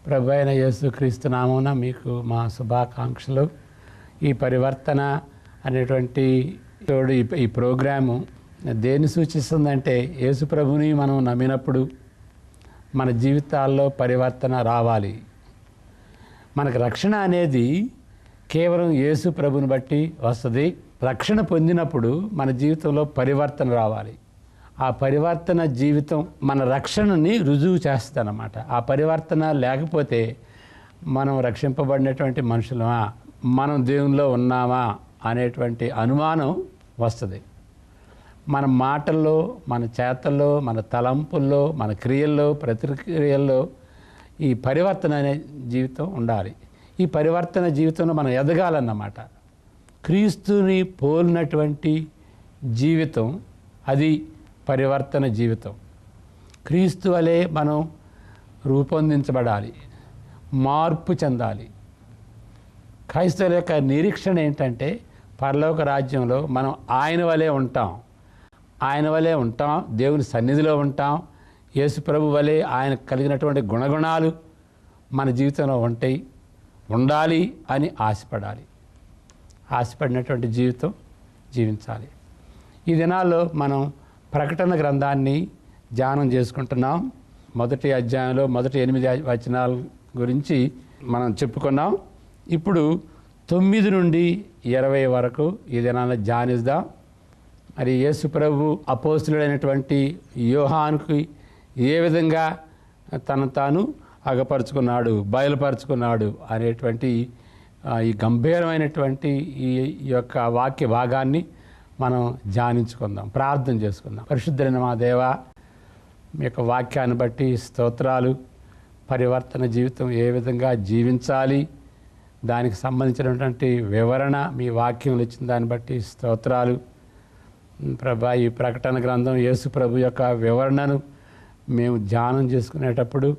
ప్రభువైన యేసుక్రీస్తు నామమున మీకు మా శుభాకాంక్షలు. ఈ పరివర్తన అనేటువంటి ఈ ప్రోగ్రాము దేన్ని సూచిస్తుందంటే, యేసు ప్రభుని మనం నమ్మినప్పుడు మన జీవితాల్లో పరివర్తన రావాలి. మనకు రక్షణ అనేది కేవలం యేసు ప్రభుని బట్టి వస్తుంది. రక్షణ పొందినప్పుడు మన జీవితంలో పరివర్తన రావాలి. ఆ పరివర్తన జీవితం మన రక్షణని రుజువు చేస్తుందన్నమాట. ఆ పరివర్తన లేకపోతే మనం రక్షింపబడినటువంటి మనుషులమా, మనం దేవునిలో ఉన్నామా అనేటువంటి అనుమానం వస్తుంది. మన మాటల్లో, మన చేతల్లో, మన తలంపుల్లో, మన క్రియల్లో, ప్రతిక్రియల్లో ఈ పరివర్తన అనే జీవితం ఉండాలి. ఈ పరివర్తన జీవితంలో మనం ఎదగాలన్నమాట. క్రీస్తుని పోలినటువంటి జీవితం అది పరివర్తన జీవితం. క్రీస్తు వలె మనం రూపొందించబడాలి, మార్పు చెందాలి. క్రైస్తవుల యొక్క నిరీక్షణ ఏంటంటే, పరలోక రాజ్యంలో మనం ఆయన వలె ఉంటాం. ఆయన వలె ఉంటాం, దేవుని సన్నిధిలో ఉంటాం. యేసు ప్రభు వలె ఆయన కలిగినటువంటి గుణగుణాలు మన జీవితంలో ఉంటాయి, ఉండాలి అని ఆశపడాలి. ఆశపడినటువంటి జీవితం జీవించాలి. ఈ దినాల్లో మనం ప్రకటన గ్రంథాన్ని ధ్యానం చేసుకుంటున్నాం. మొదటి అధ్యాయంలో మొదటి 8 వచనాల గురించి మనం చెప్పుకున్నాం. ఇప్పుడు 9 నుండి 20 వరకు ఈ దినాన్ని ధ్యానిద్దాం. మరి యేసు ప్రభు అపోస్తులుడైనటువంటి యోహానుకి ఏ విధంగా తను తాను అగపరుచుకున్నాడు, బయలుపరుచుకున్నాడు అనేటువంటి ఈ గంభీరమైనటువంటి ఈ యొక్క వాక్య భాగాన్ని మనం ధ్యానించుకుందాం, ప్రార్థన చేసుకుందాం. పరిశుద్ధులైన మా దేవా, మీ యొక్క వాక్యాన్ని బట్టి స్తోత్రాలు. పరివర్తన జీవితం ఏ విధంగా జీవించాలి, దానికి సంబంధించినటువంటి వివరణ మీ వాక్యంలో ఇచ్చిన దాన్ని బట్టి స్తోత్రాలు. ప్రభా, ఈ ప్రకటన గ్రంథం యేసు ప్రభు యొక్క వివరణను మేము ధ్యానం చేసుకునేటప్పుడు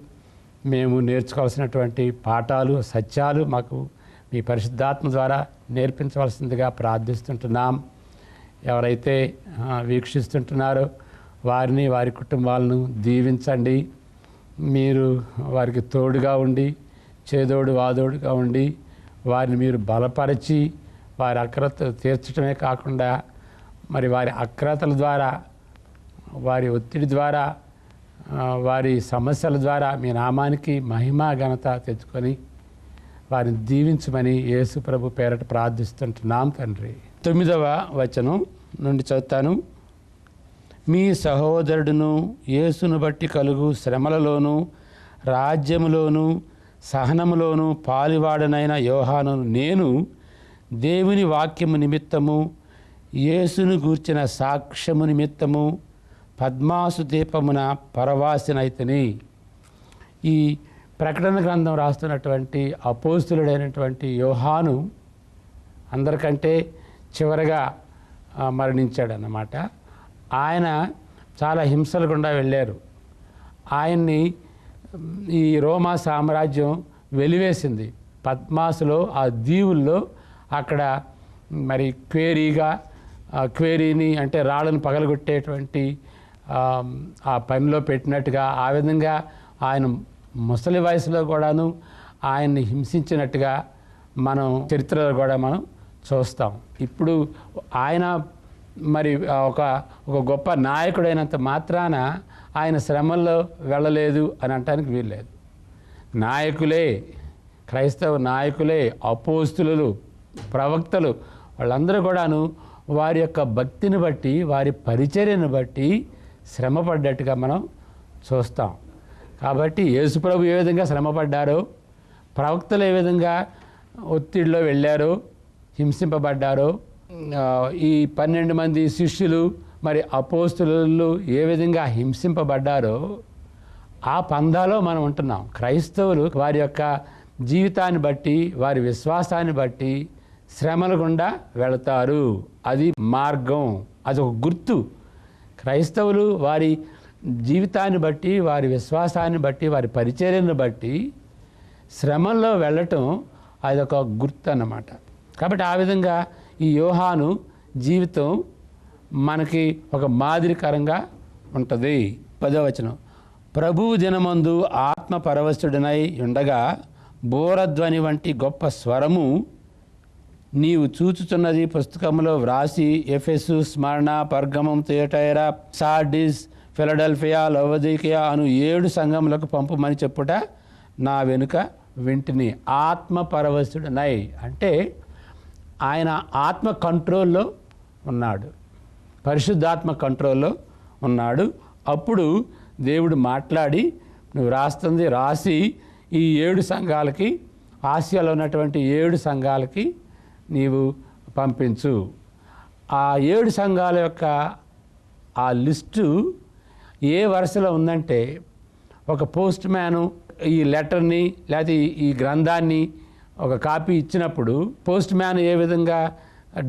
మేము నేర్చుకోవాల్సినటువంటి పాఠాలు, సత్యాలు మాకు మీ పరిశుద్ధాత్మ ద్వారా నేర్పించవలసిందిగా ప్రార్థిస్తుంటున్నాం. ఎవరైతే వీక్షిస్తుంటున్నారో వారిని, వారి కుటుంబాలను దీవించండి. మీరు వారికి తోడుగా ఉండి, చేదోడు వాదోడుగా ఉండి, వారిని మీరు బలపరిచి, వారి అక్రతలు తీర్చడమే కాకుండా మరి వారి అక్రతల ద్వారా, వారి ఒత్తిడి ద్వారా, వారి సమస్యల ద్వారా మీ నామానికి మహిమ ఘనత తెచ్చుకొని వారిని దీవించమని యేసు ప్రభు పేరట ప్రార్థిస్తుంటున్నాం తండ్రి. 9వ వచనం నుండి చదువుతాను. మీ సహోదరుడును యేసును బట్టి కలుగు శ్రమలలోను, రాజ్యములోను, సహనములోను పాలివాడనైన యోహాను నేను దేవుని వాక్యము నిమిత్తము, యేసును గూర్చిన సాక్ష్యము నిమిత్తము పద్మాసు దీపమున పరవాసినైతిని. ఈ ప్రకటన గ్రంథం రాస్తున్నటువంటి అపోస్తులుడైనటువంటి యోహాను అందరికంటే చివరగా మరణించాడన్నమాట. ఆయన చాలా హింసల గుండా వెళ్ళారు. ఆయన్ని ఈ రోమా సామ్రాజ్యం వెలివేసింది. పద్మాసులో, ఆ దీవుల్లో అక్కడ మరి క్వేరీని అంటే రాళ్ళను పగలగొట్టేటువంటి ఆ పనిలో పెట్టినట్టుగా, ఆ విధంగా ఆయన ముసలి వయసులో కూడాను ఆయన్ని హింసించినట్టుగా మనం చరిత్రలో కూడా మనం చూస్తాం. ఇప్పుడు ఆయన మరి ఒక గొప్ప నాయకుడైనంత మాత్రాన ఆయన శ్రమల్లో వెళ్ళలేదు అని అనటానికి వీల్లేదు. నాయకులే, క్రైస్తవ నాయకులే, అపోస్తులు, ప్రవక్తలు, వాళ్ళందరూ కూడాను వారి యొక్క భక్తిని బట్టి, వారి పరిచర్యను బట్టి శ్రమపడ్డట్టుగా మనం చూస్తాం. కాబట్టి యేసుప్రభు ఏ విధంగా శ్రమపడ్డారో, ప్రవక్తలు ఏ విధంగా ఒత్తిడిలో వెళ్ళారో, హింసింపబడ్డారో, ఈ 12 మంది శిష్యులు మరి అపోస్తులు ఏ విధంగా హింసింపబడ్డారో ఆ పందాలో మనం ఉంటున్నాం. క్రైస్తవులు వారి యొక్క జీవితాన్ని బట్టి, వారి విశ్వాసాన్ని బట్టి శ్రమల గుండా వెళతారు. అది మార్గం, అది ఒక గుర్తు. క్రైస్తవులు వారి జీవితాన్ని బట్టి, వారి విశ్వాసాన్ని బట్టి, వారి పరిచర్యను బట్టి శ్రమల్లో వెళ్ళటం అదొక గుర్తు అన్నమాట. కాబట్టి ఆ విధంగా ఈ యోహాను జీవితం మనకి ఒక మాదిరికరంగా ఉంటుంది. 10వ వచనం, ప్రభువు దినమందు ఆత్మ పరవశుడనై ఉండగా బోరధ్వని వంటి గొప్ప స్వరము నీవు చూచుచున్నది పుస్తకంలో వ్రాసి ఎఫెసు, స్మరణ, పర్గమం, థియటైరా, సార్డిస్, ఫిలడెల్ఫియా, లవోదికయ అను 7 సంఘములకు పంపమని చెప్పుట నా వెనుక వింటిని. ఆత్మ పరవశుడనై అంటే ఆయన ఆత్మ కంట్రోల్లో ఉన్నాడు, పరిశుద్ధాత్మ కంట్రోల్లో ఉన్నాడు. అప్పుడు దేవుడు మాట్లాడి నువ్వు రాసి ఈ 7 సంఘాలకి, ఆసియాలో ఉన్నటువంటి 7 సంఘాలకి నీవు పంపించు. ఆ 7 సంఘాల యొక్క ఆ లిస్టు ఏ వరుసలో ఉందంటే, ఒక పోస్ట్ మ్యాను ఈ లెటర్ని లేకపోతే ఈ గ్రంథాన్ని ఒక కాపీ ఇచ్చినప్పుడు పోస్ట్ మ్యాన్ ఏ విధంగా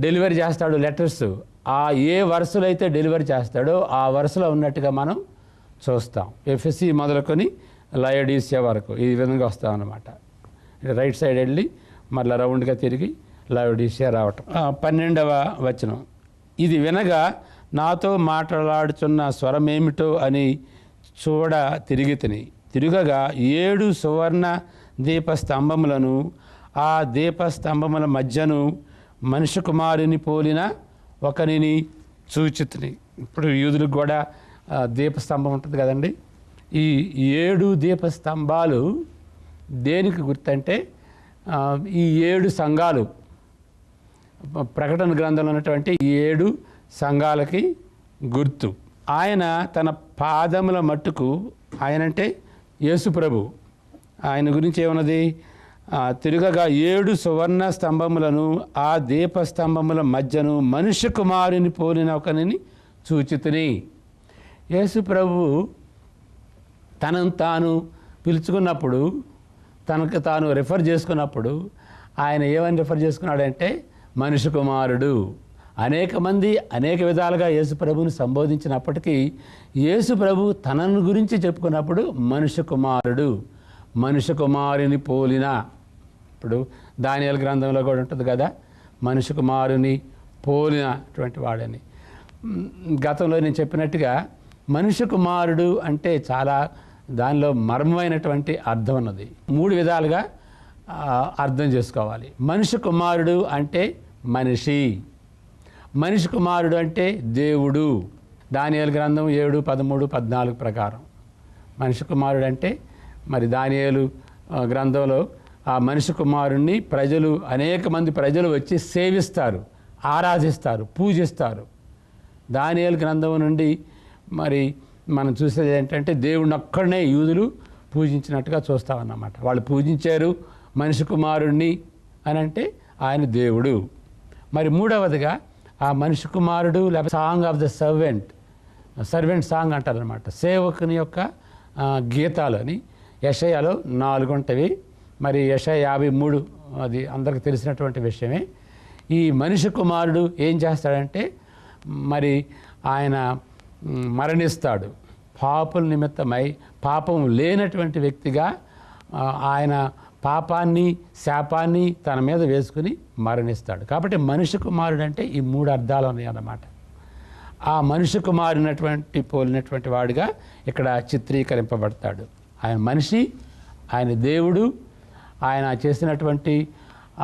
డెలివరీ చేస్తాడు లెటర్స్, ఆ ఏ వరుసలో అయితే డెలివరీ చేస్తాడో ఆ వరుసలో ఉన్నట్టుగా మనం చూస్తాం. ఎఫ్ఎస్సి మొదలుకొని లయోడీసియా వరకు ఈ విధంగా వస్తాం అన్నమాట. రైట్ సైడ్ వెళ్ళి మళ్ళీ రౌండ్గా తిరిగి లయోడీసియా రావటం. 12వ వచనం, ఇది వినగా నాతో మాట్లాడుచున్న స్వరమేమిటో అని చూడ తిరగగా 7 సువర్ణ దీపస్తంభములను, ఆ దీపస్తంభముల మధ్యను మనుష్య కుమారుని పోలిన ఒకనిని చూచితిని. ఇప్పుడు యూదులకు కూడా దీపస్తంభం ఉంటుంది కదండి. ఈ 7 దీపస్తంభాలు దేనికి గుర్తంటే ఈ 7 సంఘాలు, ప్రకటన గ్రంథంలో ఉన్నటువంటి 7 సంఘాలకి గుర్తు. ఆయన తన పాదముల మట్టుకు, ఆయనంటే యేసు ప్రభు, ఆయన గురించి ఏమన్నది, తిరగగా 7 సువర్ణ స్తంభములను, ఆ దీపస్తంభముల మధ్యను మనుష్య కుమారుని పోలిన ఒకనిని చూచితిని. యేసు ప్రభు తనను తాను పిలుచుకున్నప్పుడు, తనకు తాను రిఫర్ చేసుకున్నప్పుడు ఆయన ఏమని రిఫర్ చేసుకున్నాడంటే మనుష్య కుమారుడు. అనేక మంది అనేక విధాలుగా యేసు ప్రభుని సంబోధించినప్పటికీ యేసు ప్రభు తనను గురించి చెప్పుకున్నప్పుడు మనుష్య కుమారుడు, మనుష్య కుమారుని పోలిన. ఇప్పుడు దానియేలు గ్రంథంలో కూడా ఉంటుంది కదా, మనుష్య కుమారుని పోలినటువంటి వాడని. గతంలో నేను చెప్పినట్టుగా మనుష్య కుమారుడు అంటే చాలా దానిలో మర్మమైనటువంటి అర్థం ఉన్నది. 3 విధాలుగా అర్థం చేసుకోవాలి. మనుష్య కుమారుడు అంటే మనిషి, మనిషి కుమారుడు అంటే దేవుడు. దానియేలు గ్రంథం 7, 13, 14 ప్రకారం మనిషి కుమారుడు అంటే మరి దానియేలు గ్రంథంలో ఆ మనిషి కుమారుణ్ణి అనేక మంది ప్రజలు వచ్చి సేవిస్తారు, ఆరాధిస్తారు, పూజిస్తారు. దానియేలు గ్రంథం నుండి మరి మనం చూసేది ఏంటంటే దేవుడిని ఒక్కడనే యూదులు పూజించినట్టుగా చూస్తామన్నమాట. వాళ్ళు పూజించారు మనిషి కుమారుణ్ణి అని అంటే ఆయన దేవుడు. మరి 3వదిగా ఆ మనిషి కుమారుడు లేకపోతే song of the servant song అంటారనమాట. సేవకుని యొక్క గీతాలు అని యెషయాలో 4 ఉంటవి. మరి యెషయా 53 అది అందరికి తెలిసినటువంటి విషయమే. ఈ మనిషి కుమారుడు ఏం చేస్తాడంటే మరి ఆయన మరణిస్తాడు. పాపుల నిమిత్తమై పాపం లేనటువంటి వ్యక్తిగా ఆయన పాపాన్ని, శాపాన్ని తన మీద వేసుకుని మరణిస్తాడు. కాబట్టి మనిషి కుమారుడు అంటే ఈ 3 అర్థాలు ఉన్నాయి అన్నమాట. ఆ మనిషి కుమారునటువంటి పోలినటువంటి వాడిగా ఇక్కడ చిత్రీకరింపబడతాడు. ఆయన మనిషి, ఆయన దేవుడు, ఆయన చేసినటువంటి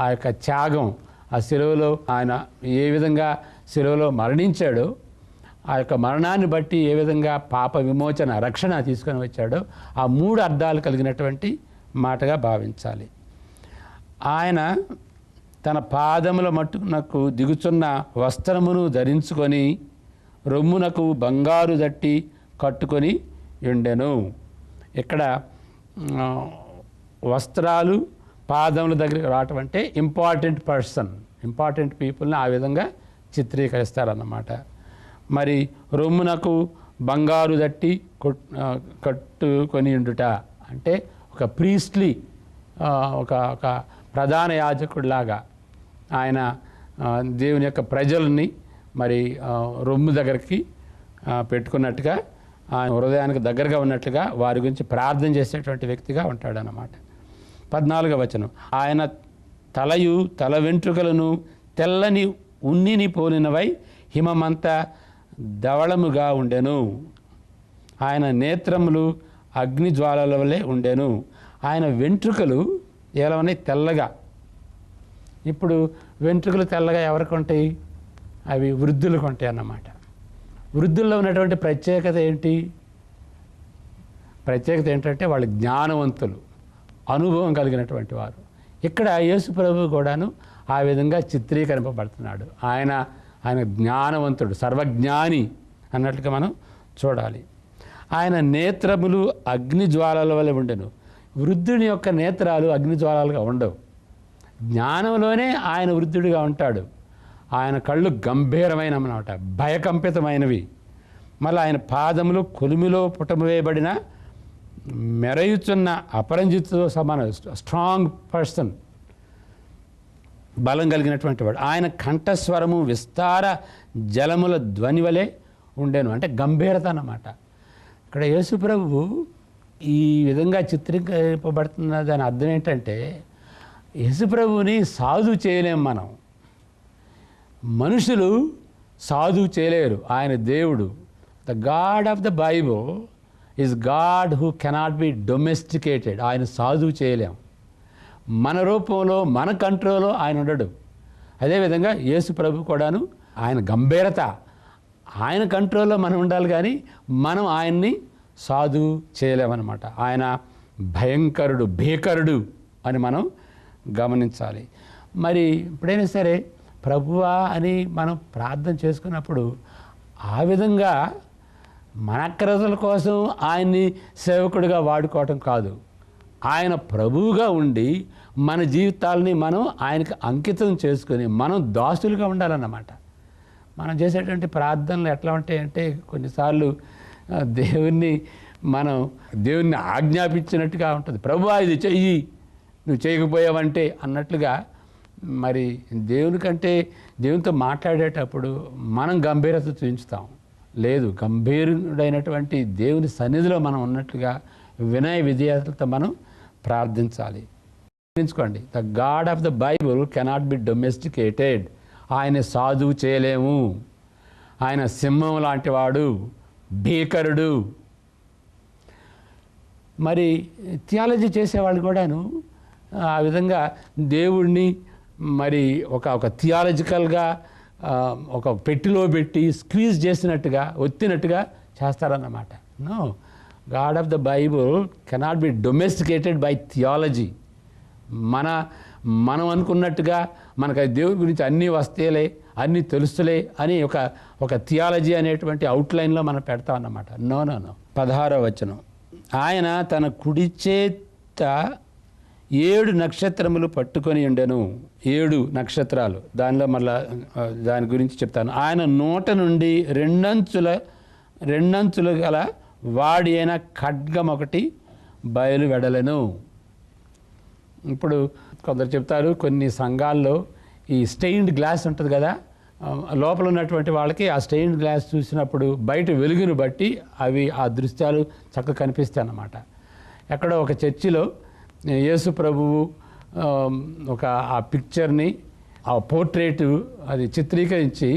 ఆ యొక్క త్యాగం, ఆ శిలువలో ఆయన ఏ విధంగా శిలువలో మరణించాడో, ఆ యొక్క మరణాన్ని బట్టి ఏ విధంగా పాప విమోచన, రక్షణ తీసుకొని వచ్చాడో ఆ 3 అర్థాలు కలిగినటువంటి మాటగా భావించాలి. ఆయన తన పాదముల మట్టునకు దిగుచున్న వస్త్రమును ధరించుకొని రొమ్మునకు బంగారు దట్టి కట్టుకొని ఉండెను. ఇక్కడ వస్త్రాలు పాదముల దగ్గరికి రావటం అంటే ఇంపార్టెంట్ పీపుల్ని ఆ విధంగా చిత్రీకరిస్తారన్నమాట. మరి రొమ్మునకు బంగారు దట్టి కట్టుకొని ఉండుట అంటే ఒక ప్రీస్ట్లీ, ఒక ప్రధాన యాజకుడిలాగా ఆయన దేవుని యొక్క ప్రజల్ని మరి రొమ్ము దగ్గరికి పెట్టుకున్నట్టుగా, ఆయన హృదయానికి దగ్గరగా ఉన్నట్లుగా వారి గురించి ప్రార్థన చేసేటువంటి వ్యక్తిగా ఉంటాడన్నమాట. 14వ వచనం, ఆయన తల వెంట్రుకలను తెల్లని ఉన్నిని పోలినవై హిమమంతా ధవళముగా ఉండెను. ఆయన నేత్రములు అగ్ని జ్వాలల వలె ఉండెను. ఆయన వెంట్రుకలు ఎలా ఉన్నాయి? తెల్లగా. ఇప్పుడు వెంట్రుకలు తెల్లగా ఎవరికి ఉంటాయి? అవి వృద్ధులకు ఉంటాయి అన్నమాట. వృద్ధుల్లో ఉన్నటువంటి ప్రత్యేకత ఏంటి? ప్రత్యేకత ఏంటంటే వాళ్ళు జ్ఞానవంతులు, అనుభవం కలిగినటువంటి వారు. ఇక్కడ యేసు ప్రభువు కూడాను ఆ విధంగా చిత్రీకరింపబడుతున్నాడు. ఆయన జ్ఞానవంతుడు, సర్వజ్ఞాని అన్నట్లుగా మనం చూడాలి. ఆయన నేత్రములు అగ్ని జ్వాలల వలె ఉండెను. వృద్ధుని యొక్క నేత్రాలు అగ్ని జ్వాలలుగా ఉండవు. జ్ఞానంలోనే ఆయన వృద్ధుడిగా ఉంటాడు. ఆయన కళ్ళు గంభీరమైన అన్నమాట, భయకంపితమైనవి. మళ్ళీ ఆయన పాదములు కొలిమిలో పుటమవేయబడిన మెరయుచున్న అపరంజితో సమాన స్ట్రాంగ్ పర్సన్, బలం కలిగినటువంటి వాడు. ఆయన కంఠస్వరము విస్తార జలముల ధ్వని వలె ఉండేను, అంటే గంభీరత అన్నమాట. ఇక్కడ యేసు ప్రభువు ఈ విధంగా చిత్రీకరింపబడుతున్న దాని అర్థం ఏంటంటే, యేసు ప్రభువుని సాధువు చేయలేం మనం. మనుషులు సాధువు చేయలేరు, ఆయన దేవుడు. The God of the Bible is God who cannot be domesticated. ఆయన సాధువు చేయలేం. మన రూపంలో, మన కంట్రోల్లో ఆయన ఉండడు. అదేవిధంగా యేసు ప్రభు కూడాను ఆయన గంభీరత, ఆయన కంట్రోల్లో మనం ఉండాలి, కానీ మనం ఆయన్ని సాధువు చేయలేమన్నమాట. ఆయన భయంకరుడు, భీకరుడు అని మనం గమనించాలి. మరి ఎప్పుడైనా సరే ప్రభువా అని మనం ప్రార్థన చేసుకున్నప్పుడు ఆ విధంగా మన అక్కరతల కోసం ఆయన్ని సేవకుడిగా వాడుకోవటం కాదు. ఆయన ప్రభువుగా ఉండి మన జీవితాలని మనం ఆయనకి అంకితం చేసుకొని మనం దాసులుగా ఉండాలన్నమాట. మనం చేసేటువంటి ప్రార్థనలు ఎట్లా ఉంటాయంటే, కొన్నిసార్లు దేవుణ్ణి ఆజ్ఞాపించినట్టుగా ఉంటుంది. ప్రభువా ఇది చెయ్యి, నువ్వు చేయకపోయావంటే అన్నట్లుగా. మరి దేవునితో మాట్లాడేటప్పుడు మనం గంభీరత చూపించుతాం. లేదు, గంభీరుడైనటువంటి దేవుని సన్నిధిలో మనం ఉన్నట్లుగా వినయ విధేయతలతో మనం ప్రార్థించాలి. గుర్తుంచుకోండి, the God of the Bible cannot be domesticated. ఆయన సాధువు చేయలేము. ఆయన సింహం లాంటి వాడు, భీకరుడు. మరి థియాలజీ చేసేవాళ్ళు కూడాను ఆ విధంగా దేవుణ్ణి మరి ఒక థియాలజికల్గా ఒక పెట్టిలో పెట్టి స్క్వీజ్ చేసినట్టుగా, ఒత్తినట్టుగా చేస్తారన్నమాట. No, God of the Bible cannot be domesticated by theology. మనం అనుకున్నట్టుగా మనకు దేవుని గురించి అన్నీ వస్తేలే, అన్నీ తెలుస్తులే అని ఒక థియాలజీ అనేటువంటి అవుట్లైన్లో మనం పెడతాం అన్నమాట. నో. 16వ వచనం, ఆయన తన కుడి చేత 7 నక్షత్రములు పట్టుకొని ఉండెను. 7 నక్షత్రాలు, దానిలో మళ్ళా దాని గురించి చెప్తాను. ఆయన నోట నుండి రెండంచులు గల వాడి అయిన ఖడ్గం ఒకటి బయలు వెడలెను. ఇప్పుడు కొందరు చెప్తారు, కొన్ని సంఘాల్లో ఈ స్టెయిన్డ్ గ్లాస్ ఉంటుంది కదా, లోపల ఉన్నటువంటి వాళ్ళకి ఆ స్టెయిన్డ్ గ్లాస్ చూసినప్పుడు బయట వెలుగును బట్టి ఆ దృశ్యాలు చక్కగా కనిపిస్తాయి అన్నమాట. ఎక్కడో ఒక చర్చిలో యేసు ప్రభువు ఆ పిక్చర్ని, ఆ పోర్ట్రేటు అది చిత్రీకరించి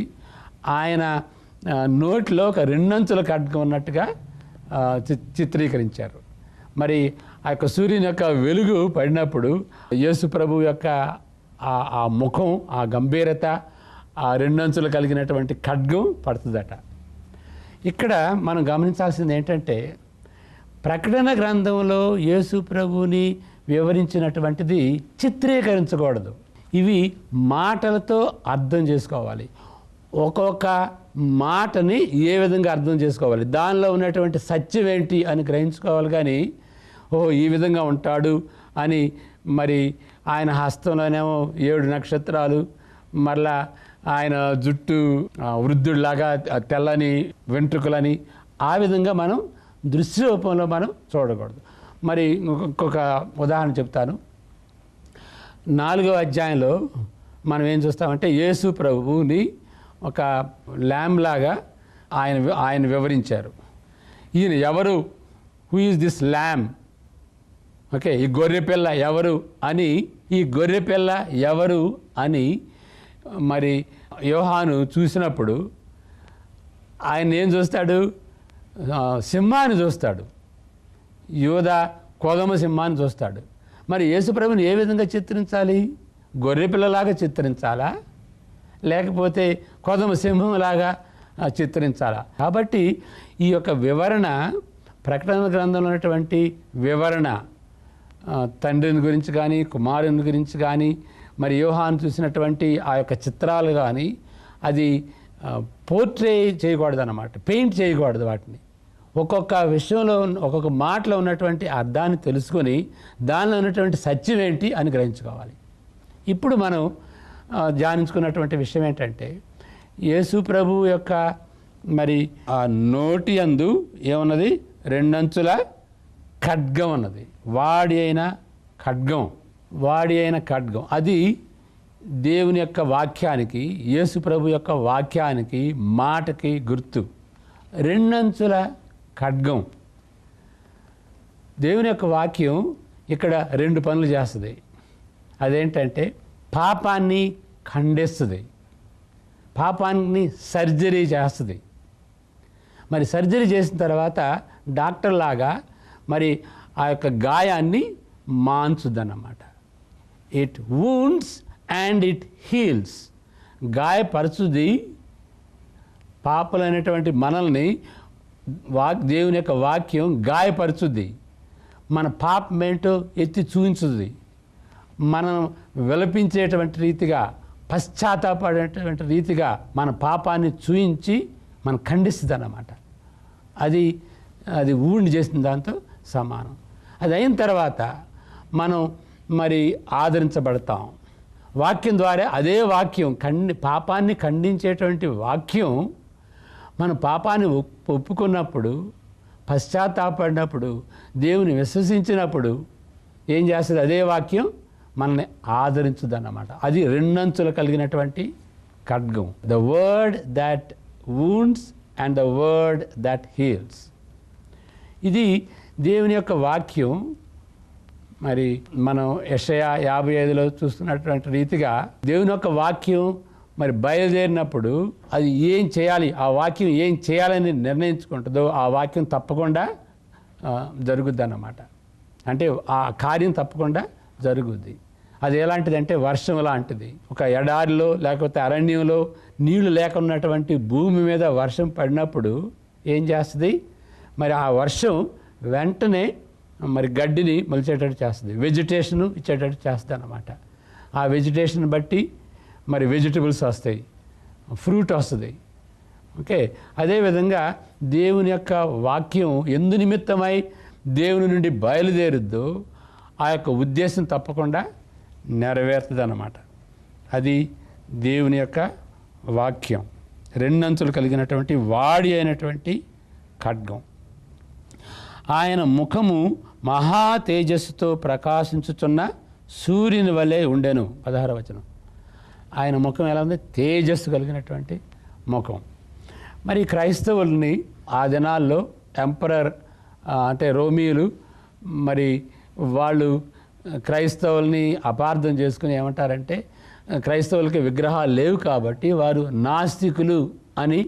ఆయన నోట్లో ఒక 2 అంచుల ఖడ్గం ఉన్నట్టుగా చిత్రీకరించారు. మరి ఆ యొక్క సూర్యుని యొక్క వెలుగు పడినప్పుడు యేసు ప్రభువు యొక్క ఆ ముఖం, ఆ గంభీరత, ఆ 2 అంచులు కలిగినటువంటి ఖడ్గం పడుతుందట. ఇక్కడ మనం గమనించాల్సింది ఏంటంటే, ప్రకటన గ్రంథంలో యేసు ప్రభువుని వివరించినటువంటిది చిత్రీకరించకూడదు. ఇవి మాటలతో అర్థం చేసుకోవాలి. ఒక్కొక్క మాటని ఏ విధంగా అర్థం చేసుకోవాలి, దానిలో ఉన్నటువంటి సత్యం ఏంటి అని గ్రహించుకోవాలి. కానీ ఈ విధంగా ఉంటాడు అని, మరి ఆయన హస్తంలోనేమో 7 నక్షత్రాలు, మరలా ఆయన జుట్టు వృద్ధుడిలాగా తెల్లని వెంట్రుకలని, ఆ విధంగా మనం దృశ్య రూపంలో మనం చూడకూడదు. మరి ఇంకొక ఉదాహరణ చెప్తాను. 4వ అధ్యాయంలో మనం ఏం చూస్తామంటే, యేసు ప్రభువుని ఒక ల్యాంబ్ లాగా ఆయన వివరించారు. ఈయన ఎవరు, who is this lamb, okay, ఈ గొర్రెపిల్ల ఎవరు అని, మరి యోహాను చూసినప్పుడు ఆయన ఏం చూస్తాడు? సింహాన్ని చూస్తాడు. యోధా కోదమ సింహాన్ని చూస్తాడు. మరి యేసుప్రభుని ఏ విధంగా చిత్రించాలి? గొర్రెపిల్లలాగా చిత్రించాలా, లేకపోతే కోదమ సింహంలాగా చిత్రించాలా? కాబట్టి ఈ యొక్క వివరణ, ప్రకటన గ్రంథంలో ఉన్నటువంటి వివరణ, తండ్రిని గురించి కానీ కుమారుని గురించి కానీ మరి యోహాను చూసినటువంటి ఆ యొక్క చిత్రాలు కానీ అది పోర్ట్రే చేయకూడదు అన్నమాట, పెయింట్ చేయకూడదు వాటిని. ఒక్కొక్క విషయంలో ఒక్కొక్క మాటలో ఉన్నటువంటి అర్థాన్ని తెలుసుకొని దానిలో ఉన్నటువంటి సత్యం ఏంటి అని గ్రహించుకోవాలి. ఇప్పుడు మనం ధ్యానించుకున్నటువంటి విషయం ఏంటంటే, యేసు ప్రభు యొక్క మరి ఆ నోటి యందు ఏమున్నది? 2 అంచుల ఖడ్గం అన్నది. వాడి అయిన ఖడ్గం అది దేవుని యొక్క వాక్యానికి, యేసు ప్రభు యొక్క వాక్యానికి, మాటకి గుర్తు. 2 అంచుల ఖడ్గం. దేవుని యొక్క వాక్యం ఇక్కడ 2 పనులు చేస్తుంది. అదేంటంటే పాపాన్ని ఖండిస్తుంది, పాపాన్ని సర్జరీ చేస్తుంది. మరి సర్జరీ చేసిన తర్వాత డాక్టర్ లాగా మరి ఆ యొక్క గాయాన్ని మాన్చుద్దన్నమాట. It wounds and it heals. గాయపరచుది, పాపలైనటువంటి మనల్ని దేవుని యొక్క వాక్యం గాయపరచుద్ది. మన పాపం ఏంటో ఎత్తి చూపించుద్ది. మనం విలపించేటువంటి రీతిగా, పశ్చాత్తాపడేటువంటి రీతిగా మన పాపాన్ని చూయించి మనం ఖండిస్తుంది అన్నమాట. అది ఊండి చేసిన దాంతో సమానం. అది అయిన తర్వాత మనం మరి ఆదరించబడతాం. వాక్యం ద్వారా, అదే వాక్యం పాపాన్ని ఖండించేటువంటి వాక్యం మన పాపాన్ని ఒప్పుకున్నప్పుడు, పశ్చాత్తాపడినప్పుడు, దేవుని విశ్వసించినప్పుడు ఏం చేస్తుంది? అదే వాక్యం మనల్ని ఆదరించుద్ది అన్నమాట. అది 2 అంచులు కలిగినటువంటి ఖడ్గం. The word that wounds and the word that heels. ఇది దేవుని యొక్క వాక్యం. మరి మనం యెషయా 55లో చూస్తున్నటువంటి రీతిగా దేవుని యొక్క వాక్యం మరి బయలుదేరినప్పుడు అది ఏం చేయాలి, ఆ వాక్యం ఏం చేయాలని నిర్ణయించుకుంటుందో ఆ వాక్యం తప్పకుండా జరుగుద్ది అన్నమాట. అంటే ఆ కార్యం తప్పకుండా జరుగుద్ది. అది ఎలాంటిదంటే వర్షం లాంటిది. ఒక ఎడారిలో లేకపోతే అరణ్యంలో నీళ్లు లేకున్నటువంటి భూమి మీద వర్షం పడినప్పుడు ఏం చేస్తుంది? మరి ఆ వర్షం వెంటనే మరి గడ్డిని మొలిచేటట్టు చేస్తుంది, వెజిటేషను ఇచ్చేటట్టు చేస్తుంది అన్నమాట. ఆ వెజిటేషన్ బట్టి మరి వెజిటబుల్స్ వస్తాయి, ఫ్రూట్ వస్తుంది. ఓకే, అదేవిధంగా దేవుని యొక్క వాక్యం ఎందు నిమిత్తమై దేవుని నుండి బయలుదేరుద్దో ఆ యొక్క ఉద్దేశం తప్పకుండా నెరవేరుతుంది అన్నమాట. అది దేవుని యొక్క వాక్యం. 2 అంచులు కలిగినటువంటి వాడి అయినటువంటి ఖడ్గం. ఆయన ముఖము మహా తేజస్సుతో ప్రకాశించుచున్న సూర్యుని వలె ఉండెను. 16వ వచనం. ఆయన ముఖం ఎలా ఉంది? తేజస్సు కలిగినటువంటి ముఖం. మరి క్రైస్తవుల్ని ఆ దినాల్లో ఎంపరర్ అంటే రోమియోలు మరి వాళ్ళు క్రైస్తవుల్ని అపార్థం చేసుకుని ఏమంటారంటే, క్రైస్తవులకి విగ్రహాలు లేవు కాబట్టి వారు నాస్తికులు అని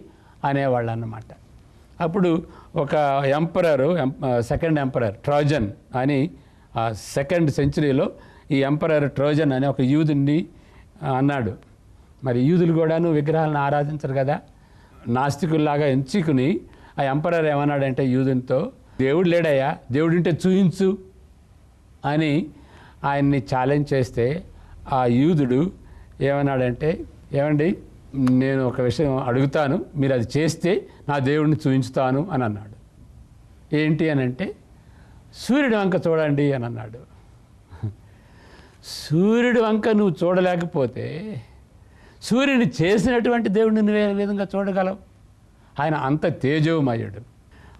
అనేవాళ్ళు అన్నమాట. అప్పుడు ఒక ఎంపరరు, 2nd ఎంపరర్ ట్రోజన్ అని 2nd సెంచరీలో ఈ ఎంపరర్ ట్రోజన్ అని ఒక యూదుని అన్నాడు. మరి యూదులు కూడాను విగ్రహాలను ఆరాధించరు కదా, నాస్తికుల్లాగా ఎంచుకుని ఆ ఎంపరర్ ఏమన్నాడంటే యూదునితో, దేవుడు లేడయ్యా, దేవుడుంటే చూయించు అని ఆయన్ని ఛాలెంజ్ చేస్తే ఆ యూదుడు ఏమన్నాడంటే, ఏమండి నేను ఒక విషయం అడుగుతాను, మీరు అది చేస్తే నా దేవుడిని చూపించుతాను అని అన్నాడు. ఏంటి అని అంటే, సూర్యుడి వంక చూడండి అని అన్నాడు. సూర్యుడి వంక నువ్వు చూడలేకపోతే సూర్యుని చేసినటువంటి దేవుడిని నువ్వు ఏ విధంగా చూడగలవు? ఆయన అంత తేజోమయుడు.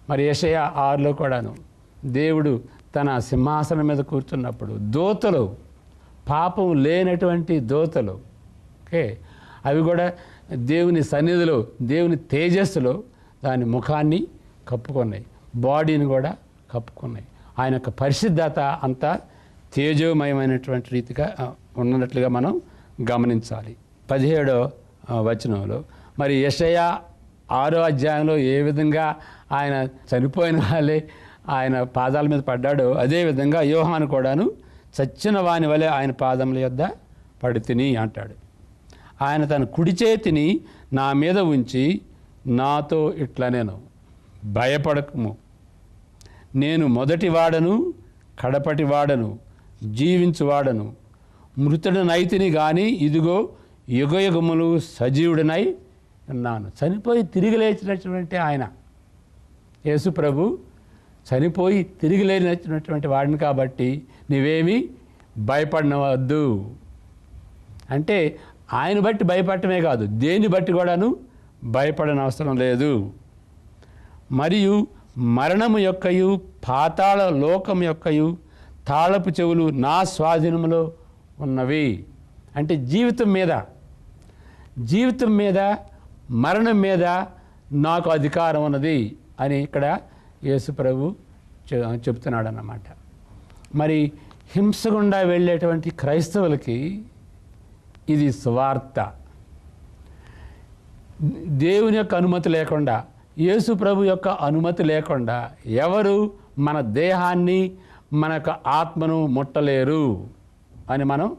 మరి యెషయా 6లో కూడాను దేవుడు తన సింహాసనం మీద కూర్చున్నప్పుడు దూతలు, పాపం లేనటువంటి దూతలు, ఓకే, అవి కూడా దేవుని సన్నిధిలో, దేవుని తేజస్సులో దాని ముఖాన్ని కప్పుకున్నాయి, బాడీని కూడా కప్పుకున్నాయి. ఆయన యొక్క పరిశుద్ధత అంతా తేజోమయమైనటువంటి రీతిగా ఉన్నట్లుగా మనం గమనించాలి. 17వ వచనంలో మరి యెషయా 6వ అధ్యాయంలో ఏ విధంగా ఆయన చనిపోయిన వాళ్ళే ఆయన పాదాల మీద పడ్డాడో అదేవిధంగా యోహాను కూడాను చచ్చిన వాని వలె ఆయన పాదముల యొద్ద పడితిని అంటాడు. ఆయన తన కుడి చేతిని నా మీద ఉంచి నాతో ఇట్లా నేను భయపడకము, నేను మొదటి వాడను కడపటి వాడను జీవించువాడను, మృతుడనైతిని కానీ ఇదిగో యుగయుగములు సజీవుడనై ఉన్నాను. చనిపోయి తిరిగి లేచినటువంటి ఆయన యేసు ప్రభు చనిపోయి తిరిగి లేచినటువంటి వాడిని కాబట్టి నీవేమీ భయపడవద్దు అంటే ఆయన బట్టి భయపడటమే కాదు, దేన్ని బట్టి కూడాను భయపడని అవసరం లేదు. మరియు మరణము యొక్కయు పాతాళ లోకం యొక్కయు తాళపు చెవులు నా స్వాధీనంలో ఉన్నవి. అంటే జీవితం మీద మరణం మీద నాకు అధికారం ఉన్నది అని ఇక్కడ యేసు ప్రభు చెప్తున్నాడు అన్నమాట. మరి హింస గుండా వెళ్ళేటువంటి క్రైస్తవులకి ఇది సువార్త. దేవుని యొక్క అనుమతి లేకుండా, యేసు ప్రభు యొక్క అనుమతి లేకుండా ఎవరు మన దేహాన్ని మన యొక్క ఆత్మను ముట్టలేరు అని మనం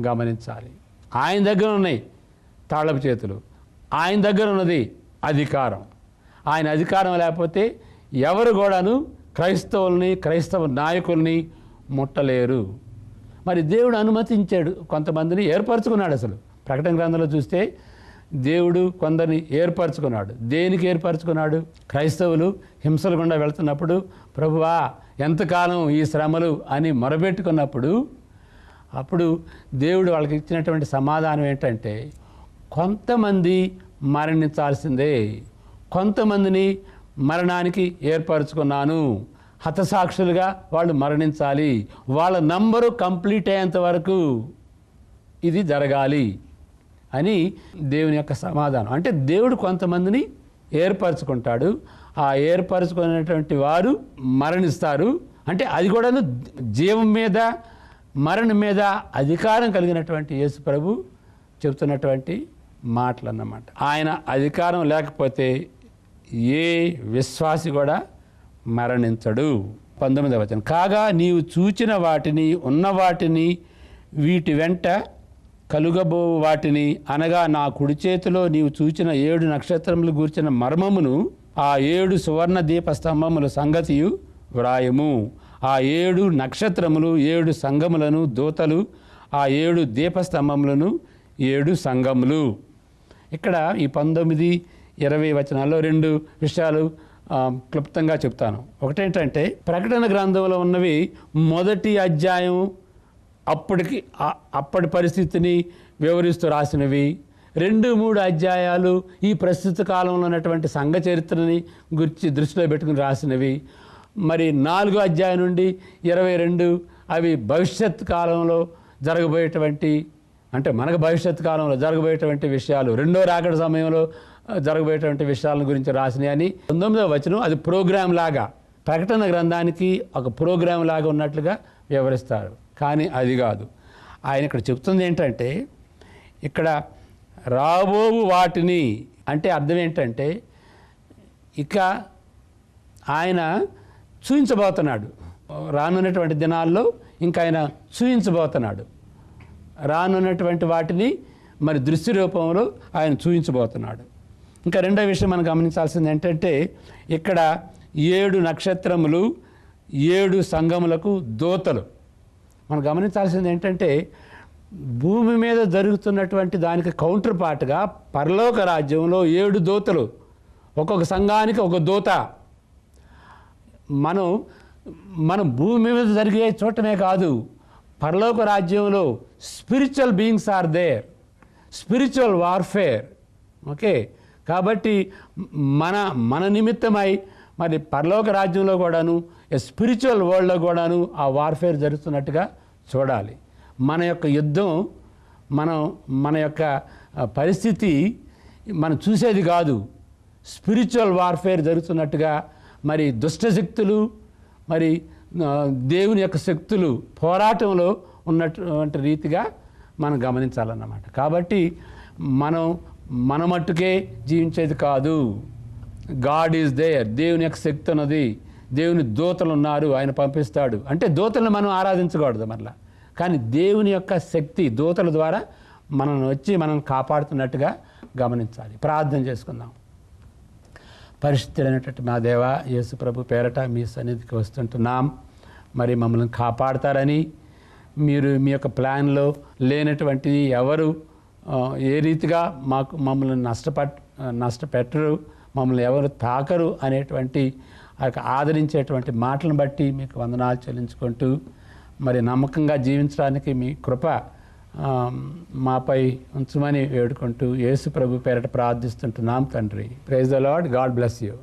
గమనించాలి. ఆయన దగ్గర ఉన్నాయి తాళపు చేతులు, ఆయన దగ్గర ఉన్నది అధికారం. ఆయన అధికారం లేకపోతే ఎవరు కూడాను క్రైస్తవ నాయకుల్ని ముట్టలేరు. మరి దేవుడు అనుమతించాడు, కొంతమందిని ఏర్పరచుకున్నాడు. అసలు ప్రకటన గ్రంథంలో చూస్తే దేవుడు కొందరిని ఏర్పరచుకున్నాడు. దేనికి ఏర్పరచుకున్నాడు? క్రైస్తవులు హింసలు గుండా వెళ్తున్నప్పుడు ప్రభువా ఎంతకాలం ఈ శ్రమలు అని మొరబెట్టుకున్నప్పుడు అప్పుడు దేవుడు వాళ్ళకి ఇచ్చినటువంటి సమాధానం ఏంటంటే, కొంతమంది మరణించాల్సిందే, కొంతమందిని మరణానికి ఏర్పరచుకున్నాను, హతసాక్షులుగా వాళ్ళు మరణించాలి, వాళ్ళ నంబరు కంప్లీట్ అయ్యేంత వరకు ఇది జరగాలి అని దేవుని యొక్క సమాధానం. అంటే దేవుడు కొంతమందిని ఏర్పరచుకుంటాడు, ఆ ఏర్పరచుకున్నటువంటి వారు మరణిస్తారు. అంటే అది కూడా జీవం మీద మరణం మీద అధికారం కలిగినటువంటి యేసు ప్రభు చెబుతున్నటువంటి మాటలు అన్నమాట. ఆయన అధికారం లేకపోతే ఏ విశ్వాసి కూడా మరణించడు. 19వ వచనం, కాగా నీవు చూచిన వాటిని ఉన్న వాటిని వీటి వెంట కలుగబో వాటిని అనగా నా కుడి చేతిలో నీవు చూచిన 7 నక్షత్రములు గూర్చిన మర్మమును ఆ 7 సువర్ణ దీప స్తంభముల సంగతియు వ్రాయము. ఆ 7 నక్షత్రములు 7 సంఘములను దూతలు, ఆ 7 దీపస్తంభములను 7 సంఘములు. ఇక్కడ ఈ 19, 20 వచనాల్లో 2 విషయాలు క్లుప్తంగా చెప్తాను. ఒకటేంటంటే ప్రకటన గ్రంథంలో ఉన్నవి మొదటి అధ్యాయం అప్పటి పరిస్థితిని వివరిస్తూ రాసినవి. 2, 3 అధ్యాయాలు ఈ ప్రస్తుత కాలంలో ఉన్నటువంటి సంఘ చరిత్రని గురించి దృష్టిలో పెట్టుకుని రాసినవి. మరి 4వ అధ్యాయం నుండి 22 అవి భవిష్యత్ కాలంలో జరగబోయేటువంటి, అంటే మనకు భవిష్యత్ కాలంలో జరగబోయేటువంటి విషయాలు, రెండో రాకడ సమయంలో జరగబోయేటువంటి విషయాల గురించి రాసినాయి అని. 19వ వచనం అది ప్రోగ్రాం లాగా, ప్రకటన గ్రంథానికి ఒక ప్రోగ్రాం లాగా ఉన్నట్లుగా వివరిస్తారు. కానీ అది కాదు. ఆయన ఇక్కడ చెప్తుంది ఏంటంటే, ఇక్కడ రాబోవు వాటిని అంటే అర్థం ఏంటంటే ఇక ఆయన చూయించబోతున్నాడు. రానున్నటువంటి దినాల్లో ఇంకా ఆయన చూయించబోతున్నాడు. రానున్నటువంటి వాటిని మరి దృశ్య రూపంలో ఆయన చూయించబోతున్నాడు. ఇంకా రెండో విషయం మనం గమనించాల్సింది ఏంటంటే, ఇక్కడ 7 నక్షత్రములు 7 సంఘములకు దూతలు. మనం గమనించాల్సింది ఏంటంటే, భూమి మీద జరుగుతున్నటువంటి దానికి కౌంటర్ పార్ట్గా పరలోక రాజ్యంలో 7 దూతలు, ఒక్కొక్క సంఘానికి ఒక దూత. మనం భూమి మీద జరిగే చూడటమే కాదు, పరలోక రాజ్యంలో spiritual beings are there, spiritual warfare. Okay, కాబట్టి మన నిమిత్తమై మరి పరలోక రాజ్యంలో కూడాను స్పిరిచువల్ వరల్డ్లో కూడాను ఆ వార్ఫేర్ జరుగుతున్నట్టుగా చూడాలి. మన యొక్క యుద్ధం, మన యొక్క పరిస్థితి మనం చూసేది కాదు, స్పిరిచువల్ వార్ఫేర్ జరుగుతున్నట్టుగా మరి దుష్టశక్తులు మరి దేవుని యొక్క శక్తులు పోరాటంలో ఉన్నటువంటి రీతిగా మనం గమనించాలన్నమాట. కాబట్టి మన మట్టుకే జీవించేది కాదు, గాడ్ ఈజ్ దేర్, దేవుని యొక్క శక్తి ఉన్నది, దేవుని దూతలు ఉన్నారు, ఆయన పంపిస్తాడు అంటే దూతలను మనం ఆరాధించకూడదు మరలా. కానీ దేవుని యొక్క శక్తి దూతల ద్వారా మనం వచ్చి మనం కాపాడుతున్నట్టుగా గమనించాలి. ప్రార్థన చేసుకుందాం. పరిశుద్ధుడైనటువంటి మా దేవ, యేసు ప్రభు పేరట మీ సన్నిధికి వస్తుంటున్నాం. మరి మమ్మల్ని కాపాడతారని, మీరు మీ యొక్క ప్లాన్లో లేనటువంటిది ఎవరు ఏ రీతిగా మమ్మల్ని నష్టపెట్టరు, మమ్మల్ని ఎవరు తాకరు అనేటువంటి ఆదరించేటువంటి మాటలను బట్టి మీకు వందనాలు చెల్లించుకుంటూ, మరి నమ్మకంగా జీవించడానికి మీ కృప మాపై ఉంచమని వేడుకుంటూ యేసు ప్రభు పేరట ప్రార్థిస్తుంటున్నాం తండ్రి. Praise the Lord. God bless you.